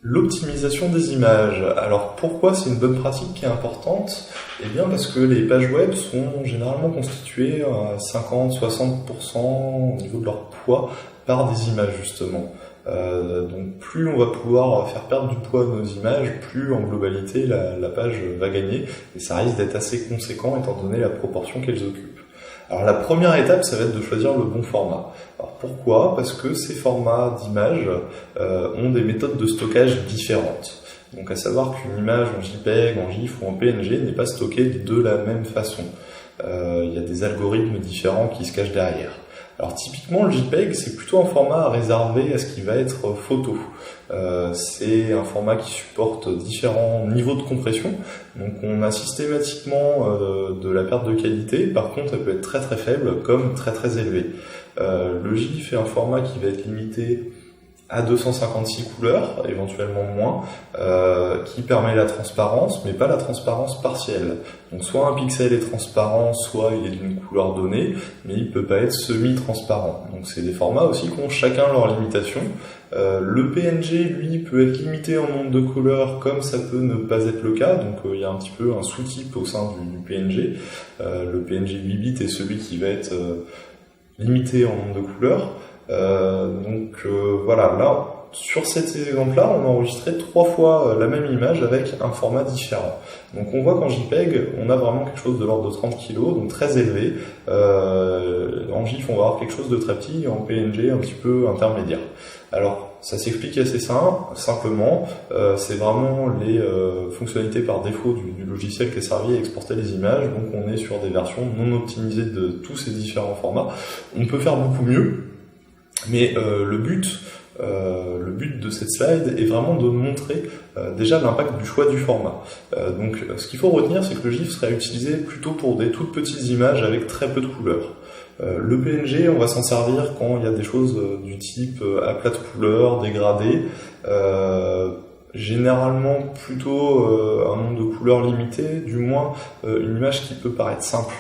L'optimisation des images. Alors pourquoi c'est une bonne pratique qui est importante? Eh bien parce que les pages web sont généralement constituées à 50-60% au niveau de leur poids par des images justement. Donc plus on va pouvoir faire perdre du poids à nos images, plus en globalité la page va gagner, et ça risque d'être assez conséquent étant donné la proportion qu'elles occupent. Alors la première étape, ça va être de choisir le bon format. Alors pourquoi? Parce que ces formats d'images ont des méthodes de stockage différentes. Donc à savoir qu'une image en JPEG, en GIF ou en PNG n'est pas stockée de la même façon. Il y a des algorithmes différents qui se cachent derrière. Alors typiquement le JPEG c'est plutôt un format réservé à ce qui va être photo. C'est un format qui supporte différents niveaux de compression, donc on a systématiquement de la perte de qualité, par contre elle peut être très très faible comme très très élevée. Le GIF est un format qui va être limité à 256 couleurs, éventuellement moins, qui permet la transparence, mais pas la transparence partielle. Donc soit un pixel est transparent, soit il est d'une couleur donnée, mais il peut pas être semi-transparent. Donc c'est des formats aussi qui ont chacun leurs limitations. Le PNG, lui, peut être limité en nombre de couleurs, comme ça peut ne pas être le cas, donc il y a un petit peu un sous-type au sein du PNG. Le PNG 8 bits est celui qui va être limité en nombre de couleurs. Voilà, là, sur cet exemple-là, on a enregistré 3 fois la même image avec un format différent. Donc on voit qu'en JPEG, on a vraiment quelque chose de l'ordre de 30 kg, donc très élevé. En GIF, on va avoir quelque chose de très petit, et en PNG, un petit peu intermédiaire. Alors, ça s'explique assez simplement, c'est vraiment les fonctionnalités par défaut du logiciel qui est servi à exporter les images, donc on est sur des versions non optimisées de tous ces différents formats. On peut faire beaucoup mieux, mais le but de cette slide est vraiment de montrer déjà l'impact du choix du format. Donc ce qu'il faut retenir, c'est que le GIF serait utilisé plutôt pour des toutes petites images avec très peu de couleurs. Le PNG, on va s'en servir quand il y a des choses du type aplat de couleurs, dégradé, généralement plutôt un nombre de couleurs limité, du moins une image qui peut paraître simple.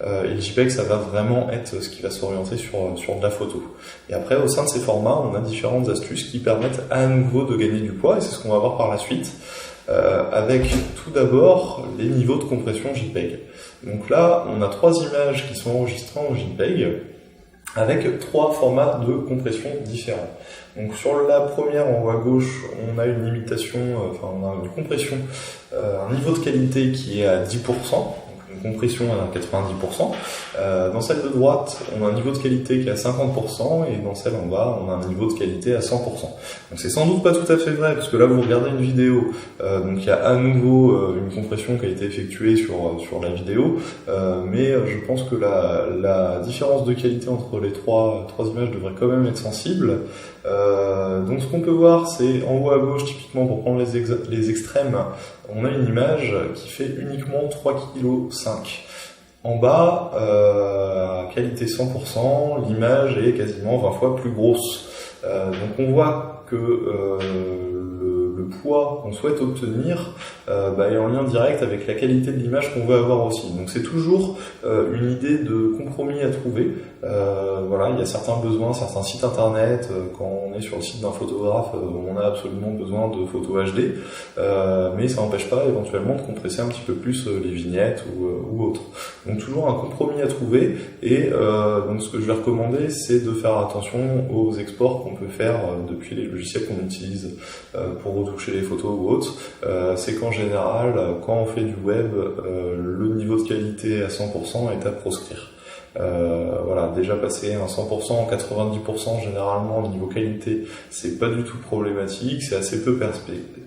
Et le JPEG, ça va vraiment être ce qui va s'orienter sur de la photo. Et après, au sein de ces formats, on a différentes astuces qui permettent à nouveau de gagner du poids, et c'est ce qu'on va voir par la suite, avec tout d'abord les niveaux de compression JPEG. Donc là, on a 3 images qui sont enregistrées en JPEG, avec 3 formats de compression différents. Donc sur la première en haut à gauche, on a une limitation, on a une compression, un niveau de qualité qui est à 10%, une compression à 90%. Dans celle de droite, on a un niveau de qualité qui est à 50%, et dans celle en bas, on a un niveau de qualité à 100%. Donc c'est sans doute pas tout à fait vrai, parce que là vous regardez une vidéo, donc il y a à nouveau une compression qui a été effectuée sur la vidéo, mais je pense que la différence de qualité entre les trois images devrait quand même être sensible. Donc ce qu'on peut voir, c'est en haut à gauche, typiquement pour prendre les extrêmes, on a une image qui fait uniquement 3,5 kg. En bas, qualité 100%, l'image est quasiment 20 fois plus grosse. Donc on voit que le poids qu'on souhaite obtenir est en lien direct avec la qualité de l'image qu'on veut avoir aussi. Donc c'est toujours une idée de compromis à trouver. Voilà, il y a certains besoins, certains sites internet, quand on est sur le site d'un photographe, on a absolument besoin de photos HD, mais ça n'empêche pas éventuellement de compresser un petit peu plus les vignettes ou autres. Donc toujours un compromis à trouver, et donc ce que je vais recommander, c'est de faire attention aux exports qu'on peut faire depuis les logiciels qu'on utilise pour retoucher les photos ou autres. C'est qu'en général, quand on fait du web, le niveau de qualité à 100% est à proscrire. Voilà, déjà passer un 100%, 90% généralement au niveau qualité, c'est pas du tout problématique, c'est assez peu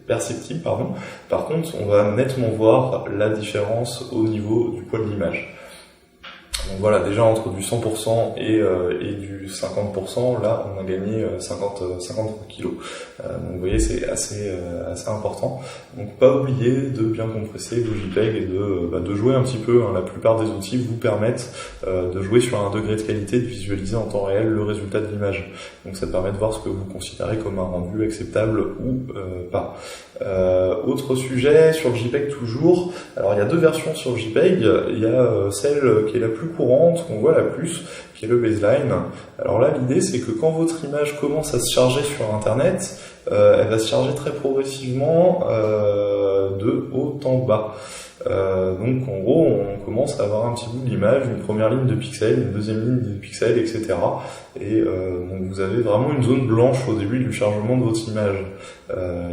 perceptible, pardon. Par contre, on va nettement voir la différence au niveau du poids de l'image. Donc voilà, déjà entre du 100% et du 50%, là on a gagné 53 kg. Donc vous voyez, c'est assez important. Donc pas oublier de bien compresser vos JPEG et de jouer un petit peu. La plupart des outils vous permettent de jouer sur un degré de qualité, de visualiser en temps réel le résultat de l'image. Donc ça permet de voir ce que vous considérez comme un rendu acceptable ou pas. Autre sujet, sur le JPEG toujours, alors il y a 2 versions sur le JPEG, il y a celle qui est la plus courante, qu'on voit la plus, qui est le baseline. Alors là, l'idée, c'est que quand votre image commence à se charger sur Internet, elle va se charger très progressivement de haut en bas. Donc en gros, on commence à avoir un petit bout de l'image, une première ligne de pixels, une deuxième ligne de pixels, etc. Et donc vous avez vraiment une zone blanche au début du chargement de votre image.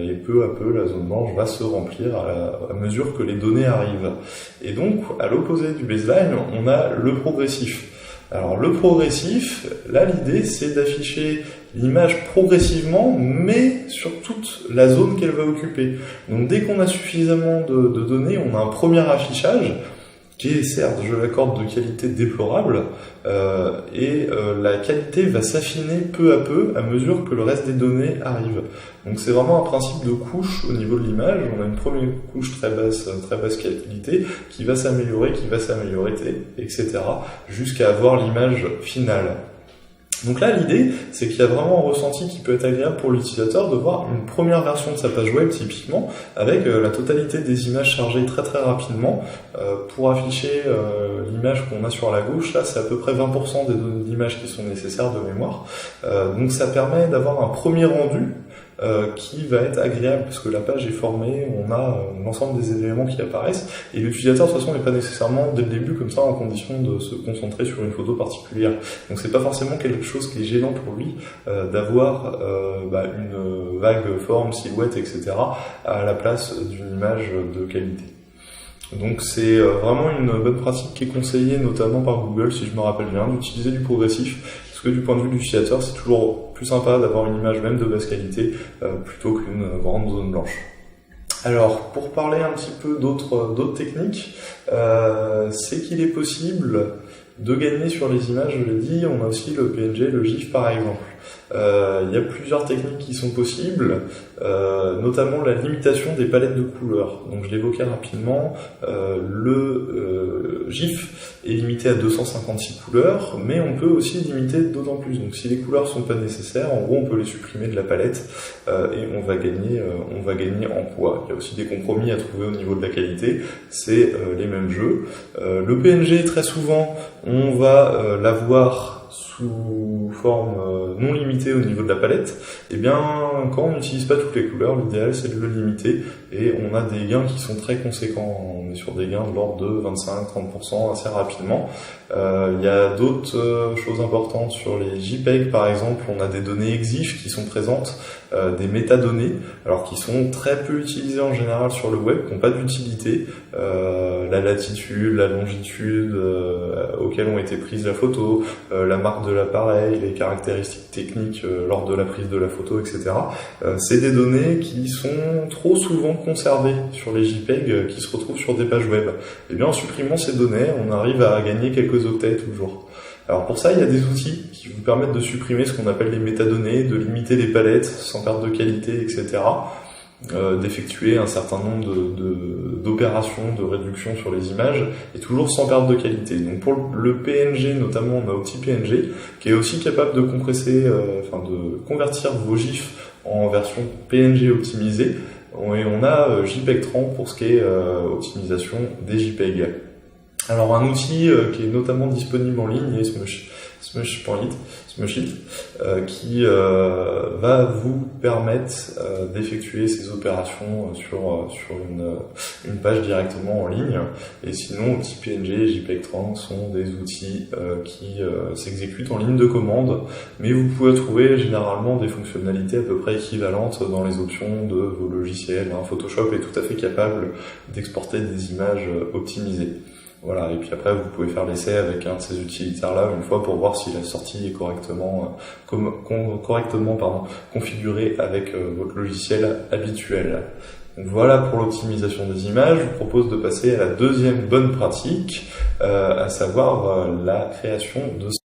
Et peu à peu, la zone blanche va se remplir à mesure que les données arrivent. Et donc, à l'opposé du baseline, on a le progressif. Alors le progressif, là l'idée c'est d'afficher l'image progressivement, mais sur toute la zone qu'elle va occuper. Donc dès qu'on a suffisamment de données, on a un premier affichage, qui est certes, je l'accorde, de qualité déplorable, et la qualité va s'affiner peu à peu à mesure que le reste des données arrive. Donc c'est vraiment un principe de couche au niveau de l'image. On a une première couche très basse qualité qui va s'améliorer, etc. jusqu'à avoir l'image finale. Donc là, l'idée, c'est qu'il y a vraiment un ressenti qui peut être agréable pour l'utilisateur de voir une première version de sa page web, typiquement, avec la totalité des images chargées très très rapidement. Pour afficher l'image qu'on a sur la gauche, là, c'est à peu près 20% des données d'image qui sont nécessaires de mémoire. Donc ça permet d'avoir un premier rendu qui va être agréable, parce que la page est formée, on a l'ensemble des éléments qui apparaissent, et l'utilisateur de toute façon n'est pas nécessairement dès le début comme ça en condition de se concentrer sur une photo particulière. Donc c'est pas forcément quelque chose qui est gênant pour lui d'avoir une vague forme, silhouette, etc. à la place d'une image de qualité. Donc c'est vraiment une bonne pratique qui est conseillée notamment par Google, si je me rappelle bien, d'utiliser du progressif, parce que du point de vue de l'utilisateur, c'est toujours plus sympa d'avoir une image même de basse qualité plutôt qu'une grande zone blanche. Alors, pour parler un petit peu d'autres techniques, c'est qu'il est possible de gagner sur les images, je l'ai dit. On a aussi le PNG, le GIF par exemple. Il y a plusieurs techniques qui sont possibles, notamment la limitation des palettes de couleurs. Donc je l'évoquais rapidement, le GIF est limité à 256 couleurs, mais on peut aussi limiter d'autant plus. Donc si les couleurs sont pas nécessaires, en gros on peut les supprimer de la palette et on va gagner en poids. Il y a aussi des compromis à trouver au niveau de la qualité, c'est les mêmes jeux. Le PNG, très souvent, on va l'avoir sous forme non limitée au niveau de la palette. Et bien, quand on n'utilise pas toutes les couleurs, l'idéal c'est de le limiter, et on a des gains qui sont très conséquents. On est sur des gains de l'ordre de 25-30% assez rapidement. Il y a d'autres choses importantes sur les JPEG par exemple. On a des données EXIF qui sont présentes, des métadonnées, alors qui sont très peu utilisées en général sur le web, qui n'ont pas d'utilité. La latitude, la longitude auxquelles ont été prises la photo, la marque de l'appareil, les caractéristiques techniques lors de la prise de la photo, etc. C'est des données qui sont trop souvent conservées sur les JPEG qui se retrouvent sur des pages web. Et bien en supprimant ces données, on arrive à gagner quelques octets toujours. Alors pour ça, il y a des outils qui vous permettent de supprimer ce qu'on appelle les métadonnées, de limiter les palettes sans perte de qualité, etc. D'effectuer un certain nombre d'opérations de réduction sur les images, et toujours sans perte de qualité. Donc pour le PNG notamment, on a OptiPNG qui est aussi capable de compresser, de convertir vos GIFs en version PNG optimisée, et on a JPEG-30 pour ce qui est optimisation des JPEG. Alors un outil qui est notamment disponible en ligne est Smushit, qui va vous permettre d'effectuer ces opérations sur une page directement en ligne. Et sinon, OptiPNG et JPEG-30 sont des outils qui s'exécutent en ligne de commande, mais vous pouvez trouver généralement des fonctionnalités à peu près équivalentes dans les options de vos logiciels. Photoshop est tout à fait capable d'exporter des images optimisées. Voilà, et puis après vous pouvez faire l'essai avec un de ces utilitaires-là une fois pour voir si la sortie est correctement configurée avec votre logiciel habituel. Donc voilà pour l'optimisation des images. Je vous propose de passer à la deuxième bonne pratique, à savoir la création de